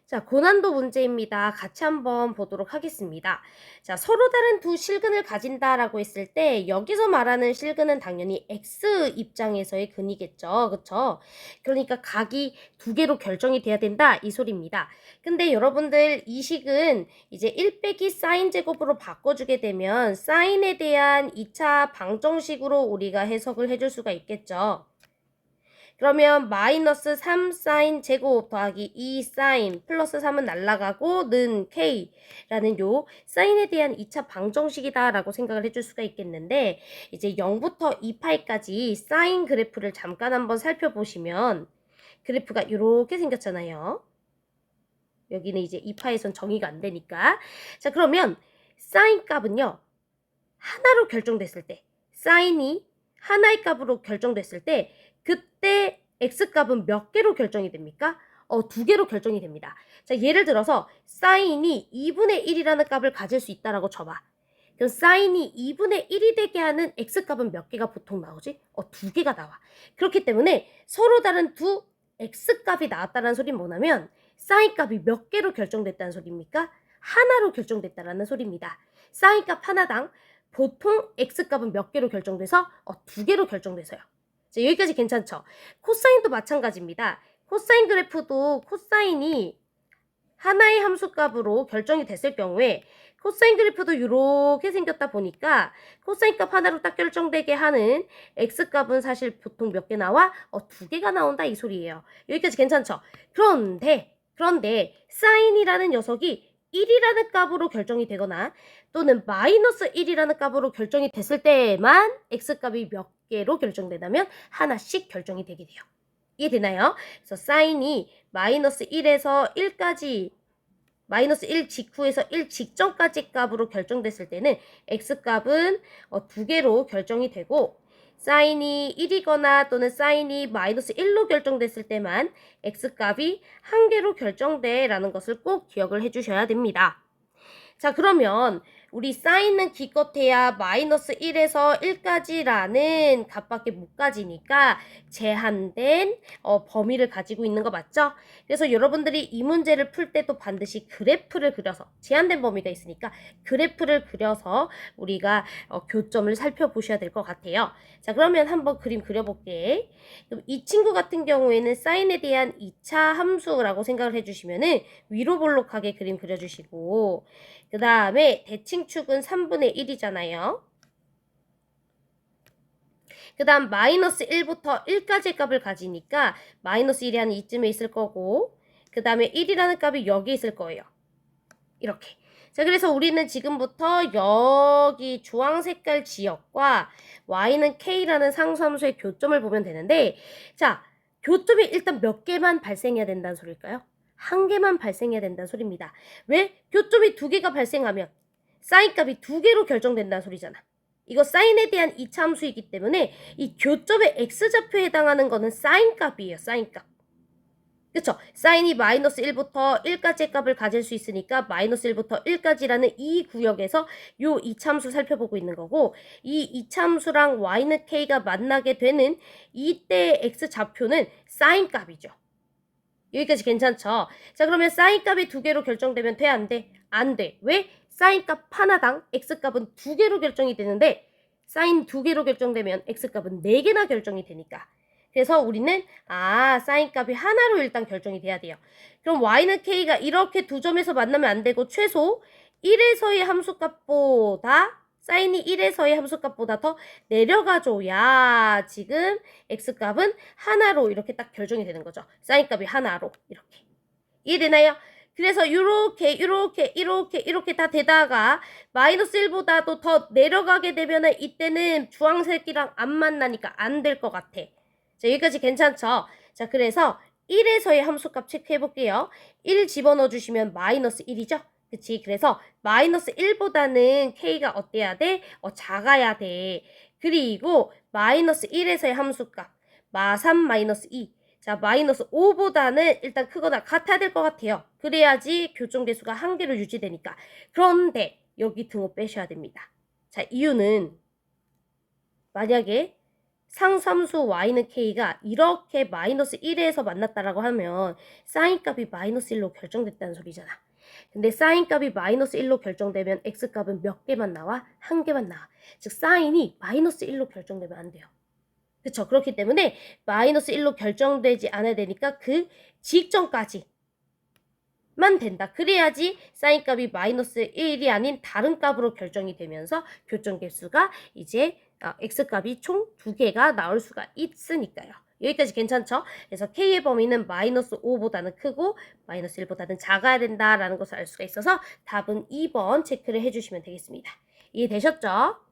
자, 고난도 문제입니다. 같이 한번 보도록 하겠습니다. 자, 서로 다른 두 실근을 가진다라고 했을 때 여기서 말하는 실근은 당연히 X 입장에서의 근이겠죠. 그쵸? 그러니까 각이 두 개로 결정이 돼야 된다 이 소리입니다. 근데 여러분들 이 식은 이제 1 빼기 사인 제곱으로 바꿔주게 되면 사인에 대한 2차 방정식으로 우리가 해석을 해줄 수가 있겠죠. 그러면 마이너스 3 사인 제곱 더하기 2 사인 플러스 3은 날라가고 는 K라는 요 사인에 대한 2차 방정식이다 라고 생각을 해줄 수가 있겠는데, 이제 0부터 2파이까지 사인 그래프를 잠깐 한번 살펴보시면 그래프가 이렇게 생겼잖아요. 여기는 이제 2파에선 정의가 안 되니까. 자, 그러면 사인 값은요, 하나로 결정됐을 때, 사인이 하나의 값으로 결정됐을 때 그때 x값은 몇 개로 결정이 됩니까? 두 개로 결정이 됩니다. 자, 예를 들어서 사인이 2분의 1이라는 값을 가질 수 있다라고 쳐봐. 그럼 사인이 2분의 1이 되게 하는 x값은 몇 개가 보통 나오지? 두 개가 나와. 그렇기 때문에 서로 다른 두 x값이 나왔다는 소리는 뭐냐면 사인값이 몇 개로 결정됐다는 소리입니까? 하나로 결정됐다라는 소리입니다. 사인값 하나당 보통 x값은 몇 개로 결정돼서 두 개로 결정돼서요. 자, 여기까지 괜찮죠? 코사인도 마찬가지입니다. 코사인 그래프도 코사인이 하나의 함수값으로 결정이 됐을 경우에 코사인 그래프도 이렇게 생겼다 보니까 코사인 값 하나로 딱 결정되게 하는 x값은 사실 보통 몇 개 나와? 두 개가 나온다 이 소리예요. 여기까지 괜찮죠? 그런데 사인이라는 녀석이 1이라는 값으로 결정이 되거나 또는 마이너스 1이라는 값으로 결정이 됐을 때에만 x값이 몇 개로 결정되냐면 하나씩 결정이 되게 돼요. 이해되나요? 그래서 사인이 마이너스 1에서 1까지 마이너스 1 직후에서 1 직전까지 값으로 결정됐을 때는 x값은 두 개로 결정이 되고, 사인이 1이거나 또는 사인이 마이너스 1로 결정됐을 때만 x값이 한 개로 결정돼 라는 것을 꼭 기억을 해주셔야 됩니다. 자, 그러면 우리 사인은 기껏해야 마이너스 1에서 1까지라는 값밖에 못 가지니까 제한된 범위를 가지고 있는 거 맞죠? 그래서 여러분들이 이 문제를 풀 때도 반드시 그래프를 그려서, 제한된 범위가 있으니까 그래프를 그려서 우리가 교점을 살펴보셔야 될 것 같아요. 자, 그러면 한번 그림 그려볼게. 그럼 이 친구 같은 경우에는 사인에 대한 2차 함수라고 생각을 해주시면은 위로 볼록하게 그림 그려주시고, 그 다음에 대칭축은 3분의 1이잖아요. 그 다음 마이너스 1부터 1까지의 값을 가지니까 마이너스 1이 한 이쯤에 있을 거고, 그 다음에 1이라는 값이 여기 있을 거예요. 이렇게. 자, 그래서 우리는 지금부터 여기 주황 색깔 지역과 y는 k라는 상수함수의 교점을 보면 되는데, 자, 교점이 일단 몇 개만 발생해야 된다는 소리일까요? 한 개만 발생해야 된다는 소리입니다. 왜? 교점이 두 개가 발생하면 사인값이 두 개로 결정된다는 소리잖아. 이거 사인에 대한 이차 함수이기 때문에 이 교점의 x좌표에 해당하는 거는 사인값이에요. 사인값. 그쵸? 사인이 마이너스 1부터 1까지의 값을 가질 수 있으니까 마이너스 1부터 1까지라는 이 구역에서 요 이차함수 살펴보고 있는 거고, 이 이차함수랑 y는 k가 만나게 되는 이때 x좌표는 사인값이죠. 여기까지 괜찮죠? 자, 그러면 사인값이 두 개로 결정되면 돼? 안 돼? 안 돼. 왜? 사인값 하나당 x값은 두 개로 결정이 되는데 사인 두 개로 결정되면 x값은 네 개나 결정이 되니까. 그래서 우리는 사인값이 하나로 일단 결정이 돼야 돼요. 그럼 y는 k가 이렇게 두 점에서 만나면 안 되고 최소 1에서의 함수값보다 사인이 1에서의 함수값보다 더 내려가줘야 지금 x값은 하나로 이렇게 딱 결정이 되는 거죠. 사인값이 하나로 이렇게. 이해되나요? 그래서 이렇게 다 되다가 마이너스 1보다도 더 내려가게 되면은 이때는 주황색이랑 안 만나니까 안 될 것 같아. 자, 여기까지 괜찮죠? 자, 그래서 1에서의 함수값 체크해 볼게요. 1 집어넣어 주시면 마이너스 1이죠? 그치? 그래서 마이너스 1보다는 k가 어때야 돼? 작아야 돼. 그리고 마이너스 1에서의 함수값 마3 마이너스 2. 자, 마이너스 5보다는 일단 크거나 같아야 될 것 같아요. 그래야지 교점계수가 한 개로 유지되니까. 그런데 여기 등호 빼셔야 됩니다. 자, 이유는 만약에 상삼수 y는 k가 이렇게 마이너스 1에서 만났다라고 하면 사인 값이 마이너스 1로 결정됐다는 소리잖아. 근데 사인 값이 마이너스 1로 결정되면 x 값은 몇 개만 나와? 한 개만 나와. 즉 사인이 마이너스 1로 결정되면 안 돼요. 그쵸? 그렇기 때문에 마이너스 1로 결정되지 않아야 되니까 그 직전까지만 된다. 그래야지 사인 값이 마이너스 1이 아닌 다른 값으로 결정이 되면서 교점 개수가 이제 x 값이 총 2개가 나올 수가 있으니까요. 여기까지 괜찮죠? 그래서 k의 범위는 마이너스 5보다는 크고 마이너스 1보다는 작아야 된다라는 것을 알 수가 있어서 답은 2번 체크를 해주시면 되겠습니다. 이해되셨죠?